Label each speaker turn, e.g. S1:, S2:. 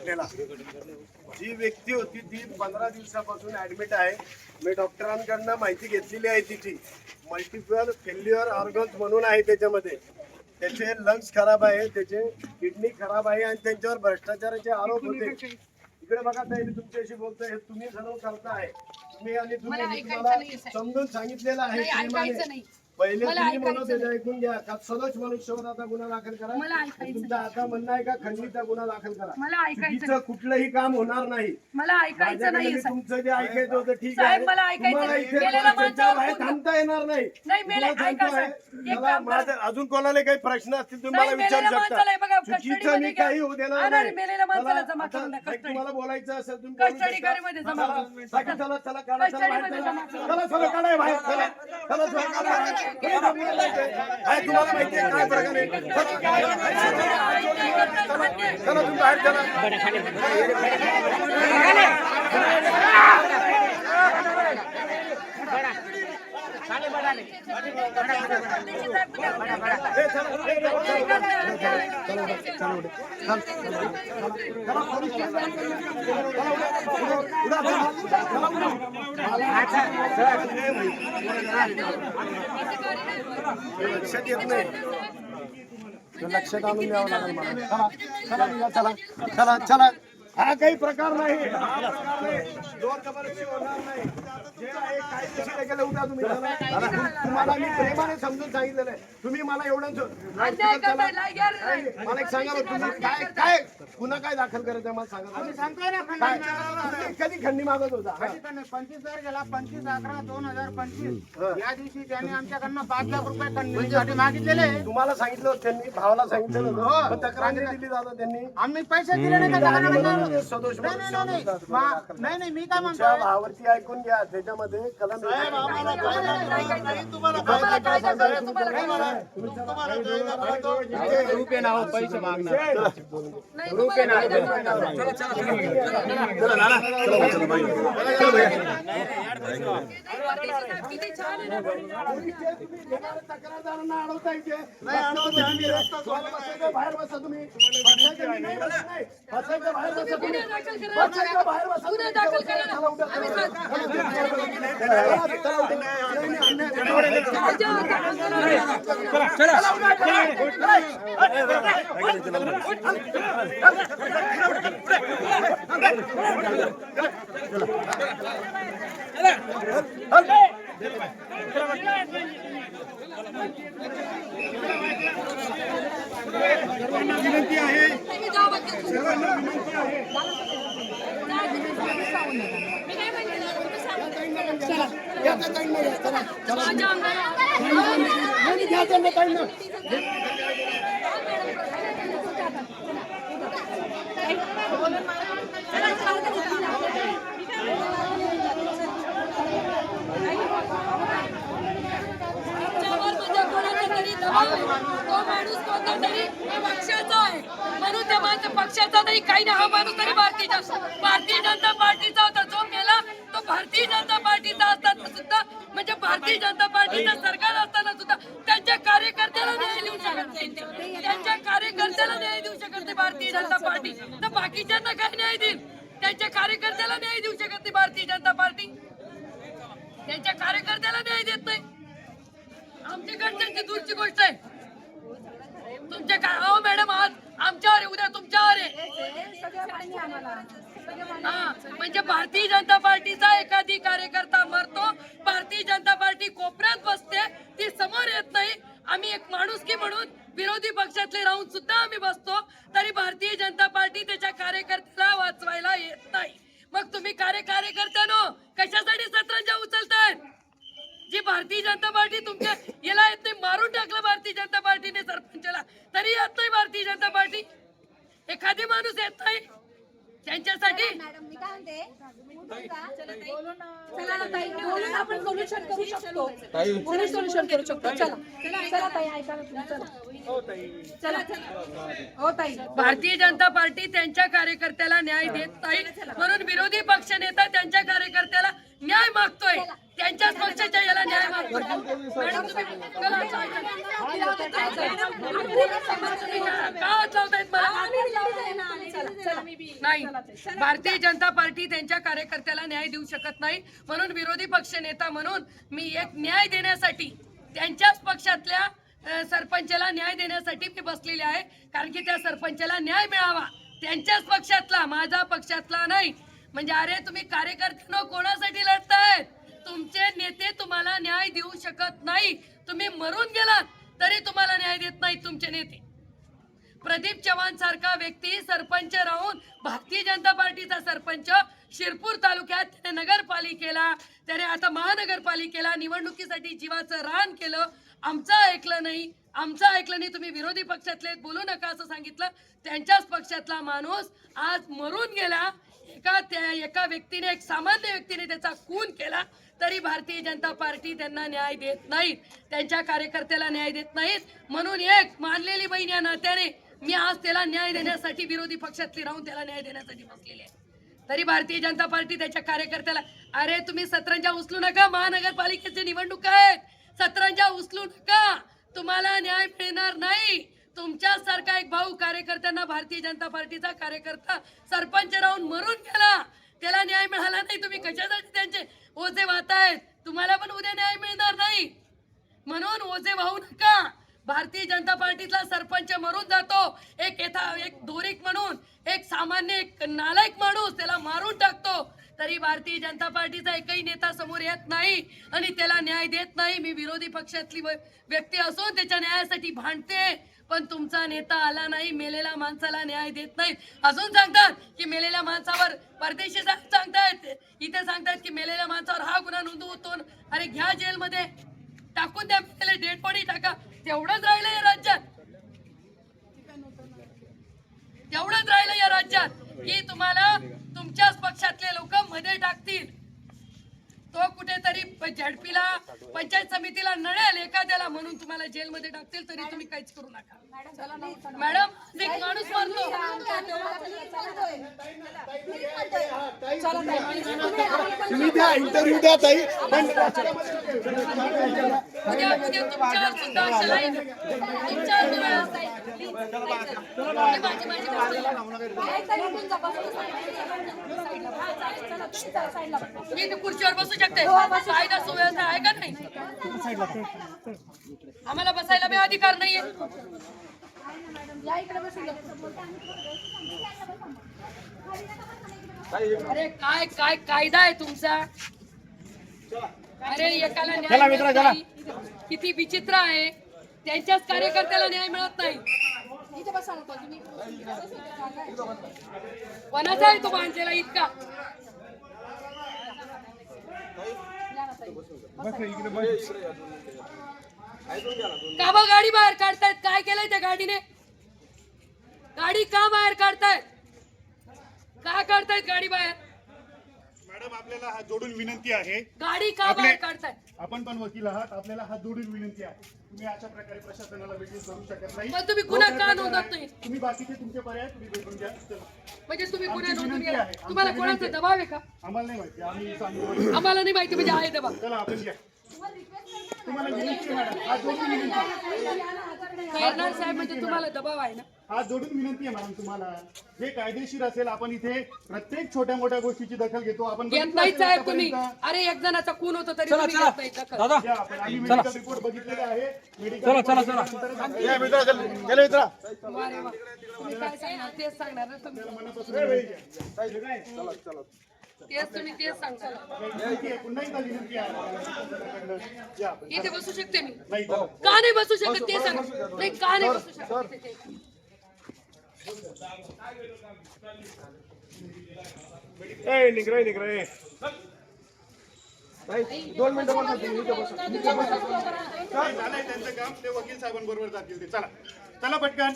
S1: घटनेला. जी व्यक्ती होती ती 15 दिवसापासून ऍडमिट आहे. मी डॉक्टरांकडनं माहिती घेतलेली आहे. तिची मल्टिपल फेल्युअर ऑर्गन्स म्हणून आहे. त्याच्यामध्ये त्याचे लंग्स खराब आहे, त्याचे किडनी खराब आहे आणि त्यांच्यावर भ्रष्टाचाराचे आरोप होते. इकडे बघा ताई, तुमच्याशी बोलतोय, हे तुम्ही सर्व करताय. तुम्ही आणि तुम्ही तुम्हाला समजून सांगितलेलं आहे. पहिले तुम्ही म्हणत होते, ऐकून घ्या, का सदोष मनुष्यवर आता गुन्हा दाखल करा. तुमचा आता म्हणणं आहे का खंडीचा गुन्हा दाखल करा. चुकीचं कुठलंही काम होणार नाही.
S2: मला ऐकायचं नाही.
S1: तुमचं जे ऐकायचं होतं ठीक आहे. तुम्हाला इथे बाहेर थांबता येणार नाही. अजून कोणाला काही प्रश्न असतील तुम्ही मला विचारू शकता. चुकीचं मी काही होऊ देणार नाही. तुम्हाला बोलायचं असेल तुम्ही चला चला काढा, चला चला काढा बाहेर, चला चला चला. तुम्हाला माहिती आहे काय प्रकार आहे. चला तुम्ही बाहेर चला. लक्षात येत नाही, लक्षात आणून द्यावं लागेल मला. चला चला चला चला. हा काही प्रकार नाही, जोर जबरदस्ती होणार नाही. जे आहे कायदेशीर केलं उद्या तुम्ही. तुम्हाला मी प्रेमाने समजून सांगितलेलं आहे. तुम्ही मला एवढं मला एक सांगा, तुम्ही काय काय पुन्हा काय दाखल करायचं मला सांगा. कधी खंडी मागत होता?
S3: 25,000 गेला, 25/11/2025 या दिवशी त्यांनी आमच्याकडनं 5 लाख रुपये खंडीसाठी मागितलेले.
S1: तुम्हाला सांगितलं होतं त्यांनी, भावाला सांगितलं होतं, तक्रार दिली दादा त्यांनी.
S3: आम्ही पैसे दिले नाही का?
S1: सदोष
S3: नाही मी काय म्हणतो,
S1: भावावरती ऐकून घ्या. त्याच्यामध्ये कलम
S4: रुपये नाव पैसे मागणार.
S1: तक्रारदारांना अडवता येते. बाहेर बसा तुम्ही. विनंती आहे, सर्वांना विनंती आहे.
S2: तो माणूस कोणता तरी पक्षाचा आहे म्हणून त्या माणसा पक्षाचा तरी काही नाही. हा माणूस तरी भारतीय जनता पार्टीचा होता. जो मेला तो भारतीय जनता पार्टीचा असताना सुद्धा, म्हणजे भारतीय जनता पार्टीचं सरकार असताना सुद्धा त्यांच्या कार्यकर्त्याला न्याय देऊ शकत नाही. त्यांच्या कार्यकर्त्याला न्याय देऊ शकत नाही भारतीय जनता पार्टी. तर बाकीच्यांना काय न्याय देईल? त्यांच्या कार्यकर्त्याला न्याय देऊ शकत नाही भारतीय जनता पार्टी. त्यांच्या कार्यकर्त्याला न्याय देत नाही. आमच्याकडची दूरची गोष्ट आहे. तुमच्या काय अहो मॅडम, आज आमच्यावर आहे, उद्या तुमच्यावर आहे. हा, म्हणजे भारतीय जनता पार्टीचा एखादी कार्यकर्ता मरतो, भारतीय जनता पार्टी कोपऱ्यात बसते, ती समोर येत नाही. आम्ही एक माणुसकी म्हणून विरोधी पक्षातले राहून सुद्धा आम्ही बसतो, तरी भारतीय जनता पार्टी त्याच्या कार्यकर्त्याला वाचवायला येत नाही. मग तुम्ही कार्यकर्त्यानो कशासाठी सतरंजा उचलताय? जी भारतीय जनता पार्टी तुमच्या याला येत नाही, मारून टाकलं भारतीय जनता पार्टीने सरपंचाला, तरी येत नाही भारतीय जनता पार्टी. एखादी माणूस येत नाही त्यांच्यासाठी.
S5: आपण सोल्युशन करू शकतो. सोल्युशन करू शकतो. चला ताई, ऐका चला. हो ताई,
S2: भारतीय जनता पार्टी त्यांच्या कार्यकर्त्याला न्याय देत नाही, म्हणून विरोधी पक्ष नेता त्यांच्या कार्यकर्त्याला न्याय मागतोय, त्यांच्याच पक्षाच्या याला न्याय मागतोय. मॅडम तुम्ही चला, का हात लावतायत मला? नाही, भारतीय जनता पार्टी त्यांच्या कार्यकर्त्याला न्याय देऊ शकत नाही. म्हणून विरोधी पक्ष नेता म्हणून मी एक न्याय देण्यासाठी त्यांच्याच पक्षातल्या सरपंचाला न्याय देण्यासाठी मी बसलेले आहे. कारण की त्या सरपंचाला न्याय मिळावा, त्यांच्याच पक्षातला, माझा पक्षातला नाही. म्हणजे अरे तुम्ही कार्यकर्त्यांनो कोणासाठी लढतायत? तुमचे नेते तुम्हाला न्याय देऊ शकत नाही. तुम्ही मरून गेलात तरी तुम्हाला न्याय देत नाहीत तुमचे नेते. प्रदीप चव्हाण सारखा व्यक्ती सरपंच राहून भारतीय जनता पार्टीचा सरपंच शिरपूर तालुक्यात त्याने नगरपालिकेला, त्याने आता महानगरपालिकेला निवडणुकीसाठी जीवाचं रान केलं. आमचं ऐकलं नाही, आमचं ऐकलं नाही. तुम्ही विरोधी पक्षातले बोलू नका असं सांगितलं. त्यांच्याच पक्षातला माणूस आज मरून गेला. एका व्यक्तीने, एक सामान्य व्यक्तीने त्याचा खून केला तरी भारतीय जनता पार्टी त्यांना न्याय देत नाहीत, त्यांच्या कार्यकर्त्याला न्याय देत नाहीत. म्हणून एक मानलेली बहीण या नात्याने मी आज त्याला न्याय देण्यासाठी विरोधी पक्षातली राहून त्याला न्याय देण्यासाठी बसलेले आहे. तरी भारतीय जनता पार्टी त्याच्या कार्यकर्त्याला, अरे तुम्ही सतरंजा उचलू नका, महानगरपालिकेची निवडणूक आहेत, सतरंजा उचलू नका, तुम्हाला न्याय मिळणार नाही. तुमच्यासारखा एक भाऊ कार्यकर्त्यांना, भारतीय जनता पार्टीचा कार्यकर्ता सरपंच राहून मरून गेला, त्याला न्याय मिळाला नाही. तुम्ही कशासाठी त्यांचे ओझे वाहतायत? तुम्हाला पण उद्या न्याय मिळणार नाही. म्हणून ओझे वाहू नका. भारतीय जनता पार्टीतला सरपंच मरून जातो, एक धोरिक म्हणून, एक सामान्य, एक नालायक माणूस त्याला मारून टाकतो, तरी भारतीय जनता पार्टीचा एकही नेता समोर येत नाही आणि त्याला न्याय देत नाही. मी विरोधी पक्षातली व्यक्ती असून त्याच्या न्यायासाठी भांडते, पण तुमचा नेता आला नाही, मेलेल्या माणसाला न्याय देत नाही. अजून सांगतात की मेलेल्या माणसावर, परदेशी सांगतायत, इथे सांगतायत की मेलेल्या माणसावर हा गुन्हा नोंदवतो. अरे घ्या जेलमध्ये टाकून द्या, डेड बॉडी टाका. तेवढंच राहिलं या राज्यात, तेवढंच राहिलं या राज्यात की तुम्हाला तुमच्याच पक्षातले लोक मध्ये टाकतील. तो कुठेतरी झडपीला, पंचायत समितीला नळेल एखाद्याला म्हणून तुम्हाला जेलमध्ये टाकतील, तरी तुम्ही काहीच करू नका. मॅडम एक माणूस मरतो,
S1: तुम्ही द्या इंटरव्ह्यू द्या ताई.
S2: उद्या तुमच्यावर सुद्धा शलाई, मी खुर्चीवर बसू शकते, कायदा सुव्यवस्था आहे का नाही? आम्हाला बसायला मी अधिकार नाहीये. अरे काय काय कायदा आहे तुमचा? अरे एकाला न्याय मिळत नाही, किती विचित्र आहे. त्यांच्याच कार्यकर्त्याला न्याय मिळत नाही. कोणाचा आहे तो बांधलेला इतका? का बा गाडी बाहेर काढतायत? काय केलंय त्या गाडीने? गाडी का बाहेर काढतायत? का काढतायत गाडी बाहेर?
S6: मॅडम आपल्याला हात जोडून विनंती आहे.
S2: गाडी का बाहेर काढतायत?
S6: आपण पण वकील आहात, आपल्याला हात जोडून विनंती आहे. तुम्ही अशा प्रकारे प्रशासनाला भेटून करू शकत नाही.
S2: पण तुम्ही गुन्हा का नोंदवत नाही?
S6: तुम्ही बाकीचे तुमचे पर्याय तुम्ही भेटून घ्या.
S2: म्हणजे तुम्ही गुन्हा
S6: आमची
S2: नोंदवून
S6: विनंती
S2: घ्या.
S6: आहे.
S2: तुम्हाला
S6: आमची
S2: कोणाचा
S6: विनंती
S2: दबाव आहे का?
S6: आम्हाला नाही माहिती, आम्ही सांगतो.
S2: आम्हाला नाही माहिती म्हणजे आहे दबाव.
S6: चला आपण घ्या. तुम्हाला विनंती आहे मॅडम, हात जोडून विनंती आहे.
S2: खैरनार साहेब म्हणजे तुम्हाला दबाव आहे ना?
S6: हात जोडून विनंती आहे मॅडम तुम्हाला. जे कायदेशीर असेल, आपण इथे प्रत्येक छोट्या मोठ्या गोष्टीची दखल घेतो. आपण
S2: घेत नाही साहेब तुम्ही. अरे एक जणाचा खून होतो तरी तुम्ही घेत नाही दखल.
S6: आम्ही मेडिकल रिपोर्ट बघितलेले आहे. मेडिकल
S2: वा रे वा. तुम्ही काय सांगणार तेच सांगणार ना तुम्ही. तेच तुम्ही तेच सांगता.
S6: पुन्हा एकदा विनंती आहे. या आपण.
S2: इथे बसू शकते मी?
S6: नाही
S2: का नाही बसू शकत ते सांग. नाही का नाही बसू शकत ते सांग.
S1: निघरे 2 मिनिटं
S6: झालंय त्यांचं काम, ते वकील साहेबांबरोबर जातील ते. चला चला पटकन.